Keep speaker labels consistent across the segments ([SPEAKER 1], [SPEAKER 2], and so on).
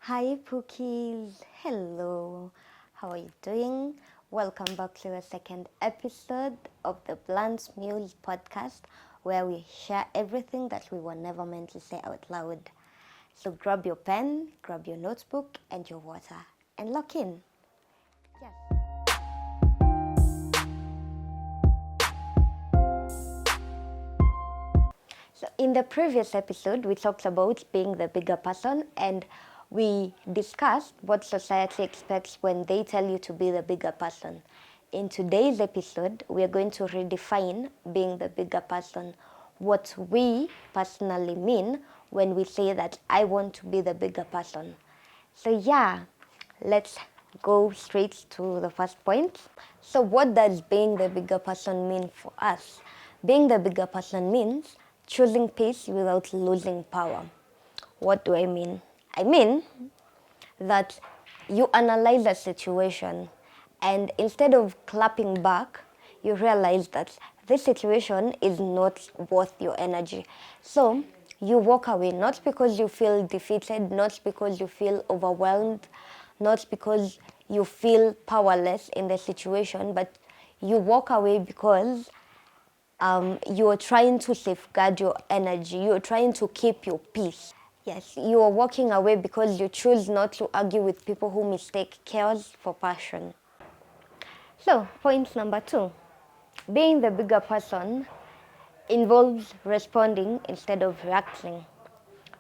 [SPEAKER 1] Hi Pookies, hello, how are you doing? Welcome back to the second episode of the Blunt Mules podcast, where we share everything that we were never meant to say out loud. So grab your pen, grab your notebook and your water and lock in. Yes. So in the previous episode, we talked about being the bigger person, and we discussed what society expects when they tell you to be the bigger person. In today's episode, we are going to redefine being the bigger person, what we personally mean when we say that I want to be the bigger person. So yeah, let's go straight to the first point. So what does being the bigger person mean for us? Being the bigger person means choosing peace without losing power. What do I mean? I mean that you analyze a situation and instead of clapping back, you realize that this situation is not worth your energy. So you walk away, not because you feel defeated, not because you feel overwhelmed, not because you feel powerless in the situation, but you walk away because you're trying to safeguard your energy. You're trying to keep your peace. Yes, you are walking away because you choose not to argue with people who mistake chaos for passion. So, point number 2. Being the bigger person involves responding instead of reacting.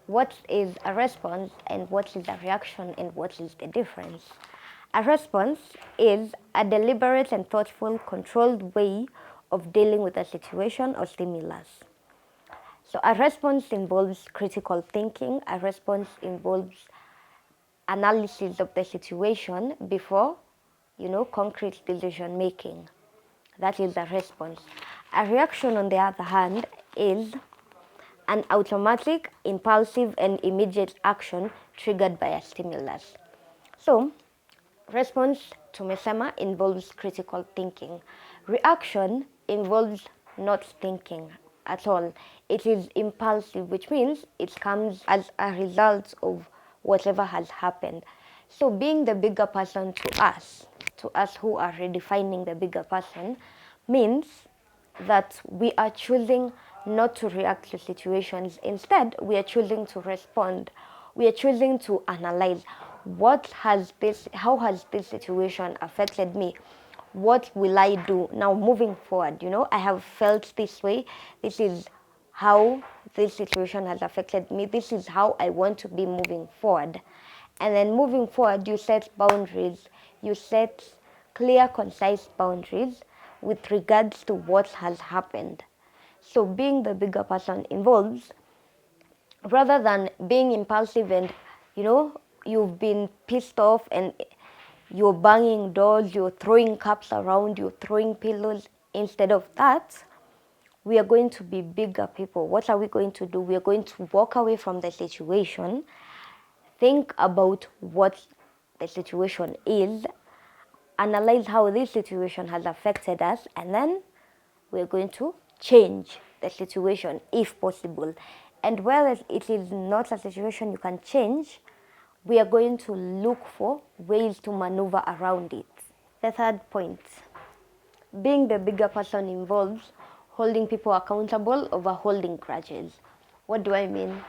[SPEAKER 1] What is a response and what is a reaction and what is the difference? A response is a deliberate and thoughtful, controlled way of dealing with a situation or stimulus. So a response involves critical thinking. A response involves analysis of the situation before, concrete decision making. That is a response. A reaction, on the other hand, is an automatic, impulsive, and immediate action triggered by a stimulus. So, response tumesema involves critical thinking. Reaction involves not thinking at all. It is impulsive, which means it comes as a result of whatever has happened. So being the bigger person to us who are redefining the bigger person, means that we are choosing not to react to situations. Instead, we are choosing to respond. We are choosing to analyze how has this situation affected me? What will I do now moving forward? I have felt this way. This is how this situation has affected me. This is how I want to be moving forward. And then moving forward, you set boundaries. You set clear, concise boundaries with regards to what has happened. So being the bigger person involves, rather than being impulsive and, you've been pissed off and you're banging doors, you're throwing cups around, you're throwing pillows. Instead of that, we are going to be bigger people. What are we going to do? We are going to walk away from the situation, think about what the situation is, analyze how this situation has affected us, and then we're going to change the situation if possible. And whereas it is not a situation you can change, we are going to look for ways to maneuver around it. The third point, being the bigger person involves holding people accountable over holding grudges. What do I mean?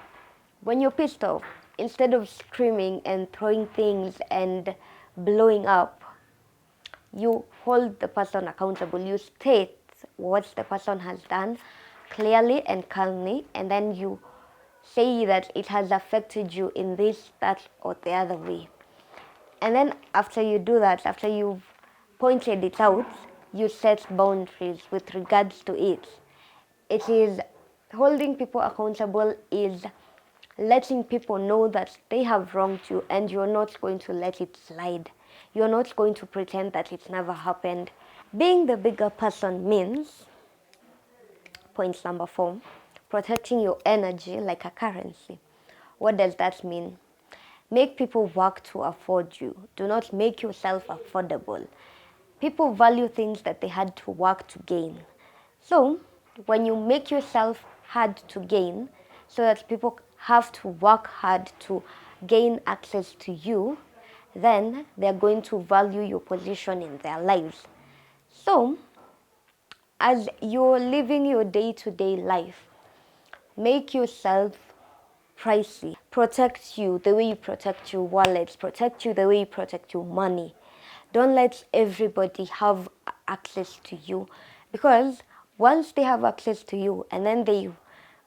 [SPEAKER 1] When you're pissed off, instead of screaming and throwing things and blowing up, you hold the person accountable. You state what the person has done clearly and calmly, and then you say that it has affected you in this, that, or the other way. And then after you do that, after you've pointed it out, you set boundaries with regards to it. It is holding people accountable is letting people know that they have wronged you and you're not going to let it slide. You're not going to pretend that it never happened. Being the bigger person means, point number 4, protecting your energy like a currency. What does that mean? Make people work to afford you. Do not make yourself affordable. People value things that they had to work to gain. So, when you make yourself hard to gain, so that people have to work hard to gain access to you, then they're going to value your position in their lives. So, as you're living your day-to-day life, make yourself pricey. Protect you the way you protect your wallets. Protect you the way you protect your money. Don't let everybody have access to you, because once they have access to you and then they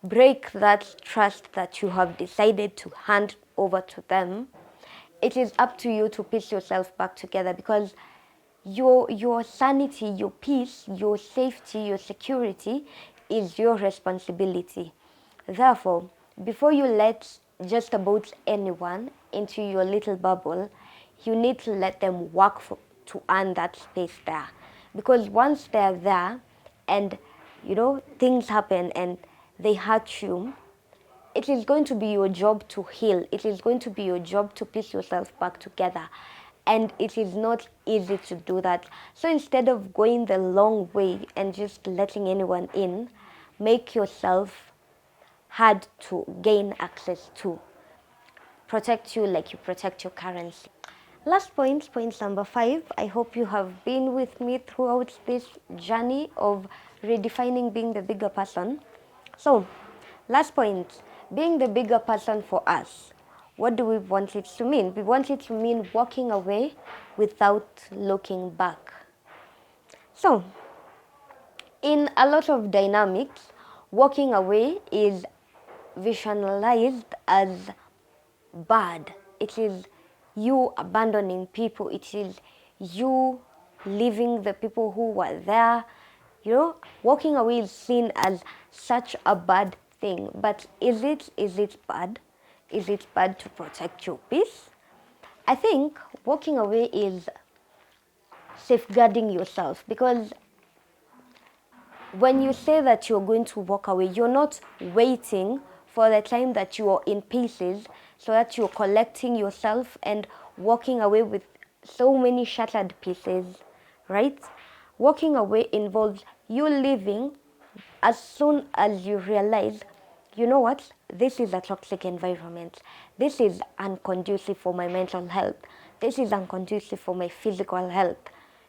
[SPEAKER 1] break that trust that you have decided to hand over to them, it is up to you to piece yourself back together, because your sanity, your peace, your safety, your security is your responsibility. Therefore, before you let just about anyone into your little bubble, you need to let them work to earn that space there. Because once they're there and, things happen and they hurt you, it is going to be your job to heal. It is going to be your job to piece yourself back together. And it is not easy to do that. So instead of going the long way and just letting anyone in, make yourself hard to gain access to. Protect you like you protect your currency. Last point number 5. I hope you have been with me throughout this journey of redefining being the bigger person. So, last point, being the bigger person for us. What do we want it to mean? We want it to mean walking away without looking back. So, in a lot of dynamics, walking away is visualized as bad. It is you abandoning people. It is you leaving the people who were there. Walking away is seen as such a bad thing. But is it bad? Is it bad to protect your peace? I think walking away is safeguarding yourself, because when you say that you're going to walk away, you're not waiting for the time that you are in pieces so that you're collecting yourself and walking away with so many shattered pieces, right? Walking away involves you leaving as soon as you realize, you know what, this is a toxic environment. This is unconducive for my mental health. This is unconducive for my physical health.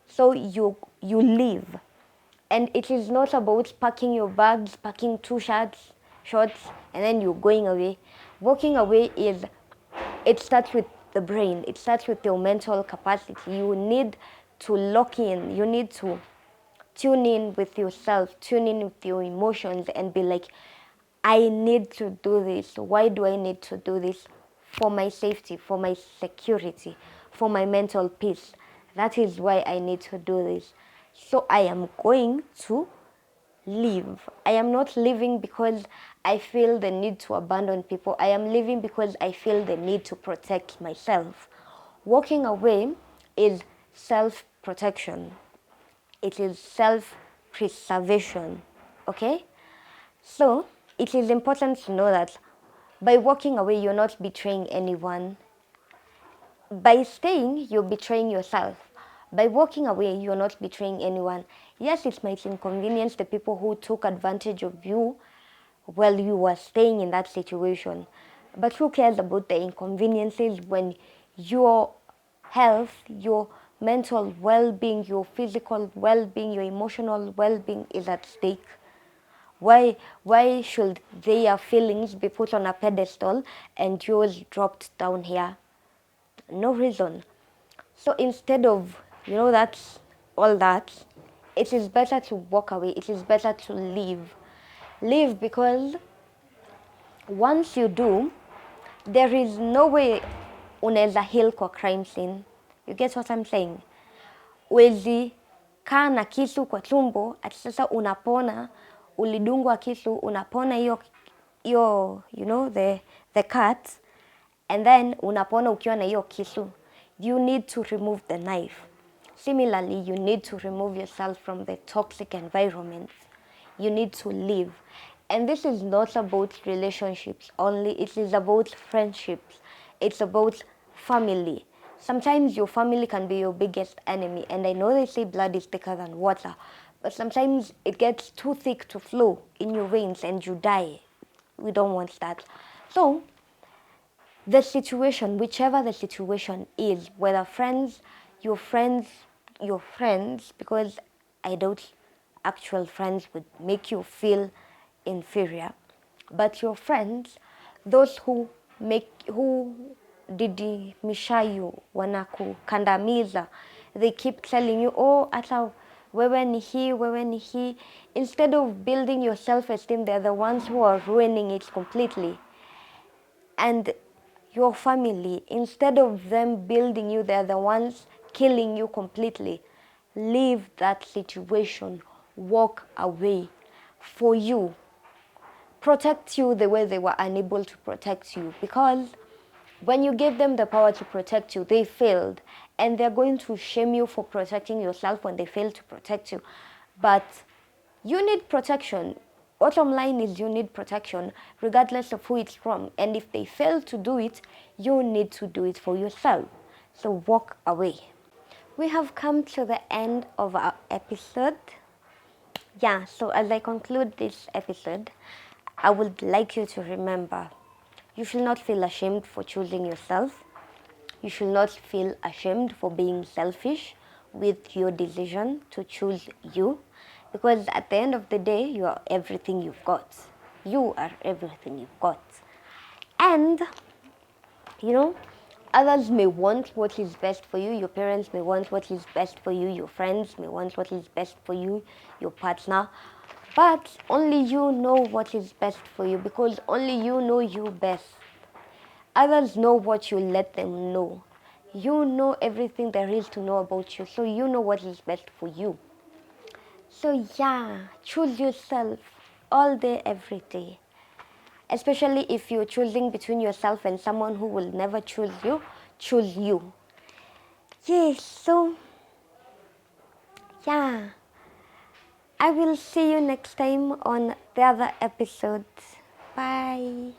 [SPEAKER 1] So you leave. And it is not about packing your bags, packing 2 shorts, and then you're going away. Walking away it starts with the brain. It starts with your mental capacity. You need to lock in. You need to tune in with yourself, tune in with your emotions, and be like, I need to do this. Why do I need to do this? For my safety, for my security, for my mental peace. That is why I need to do this. So I am going to leave. I am not leaving because I feel the need to abandon people. I am leaving because I feel the need to protect myself. Walking away is self-protection. It is self-preservation. Okay? So, it is important to know that by walking away, you're not betraying anyone. By staying, you're betraying yourself. By walking away, you're not betraying anyone. Yes, it might inconvenience the people who took advantage of you while you were staying in that situation. But who cares about the inconveniences when your health, your mental well-being, your physical well-being, your emotional well-being is at stake? Why should their feelings be put on a pedestal and yours dropped down here? No reason. So instead of, that's all that, it is better to walk away. It is better to leave. Leave, because once you do, there is no way unaweza heal kwa crime scene. You get what I'm saying? Wezi kaa na kisu kwa tumbo ati sasa unapona, ulidungwa kisu, unapona hiyo the cut, and then unapona ukiwa na hiyo kisu. You need to remove the knife. Similarly, you need to remove yourself from the toxic environment. You need to leave. And this is not about relationships only. It is about friendships. It's about family. Sometimes your family can be your biggest enemy. And I know they say blood is thicker than water. But sometimes it gets too thick to flow in your veins and you die. We don't want that. So, the situation, whichever the situation is, whether friends, because I doubt actual friends would make you feel inferior, but your friends, those who didimisha you, wanakukandamiza, they keep telling you, oh, ata wewe ni hii, wewe ni hii. Instead of building your self-esteem, they're the ones who are ruining it completely. And your family, instead of them building you, they're the ones killing you completely. Leave that situation. Walk away. For you. Protect you the way they were unable to protect you. Because when you gave them the power to protect you, they failed. And they're going to shame you for protecting yourself when they fail to protect you. But you need protection. Bottom line is you need protection regardless of who it's from. And if they fail to do it, you need to do it for yourself. So walk away. We have come to the end of our episode. Yeah, so as I conclude this episode, I would like you to remember, you should not feel ashamed for choosing yourself. You should not feel ashamed for being selfish with your decision to choose you. Because at the end of the day, you are everything you've got. You are everything you've got. And, you know, others may want what is best for you. Your parents may want what is best for you. Your friends may want what is best for you. Your partner. But only you know what is best for you, because only you know you best. Others know what you let them know. You know everything there is to know about you, so you know what is best for you. So yeah, choose yourself all day, every day. Especially if you're choosing between yourself and someone who will never choose you. Yes, so yeah. I will see you next time on the other episodes. Bye.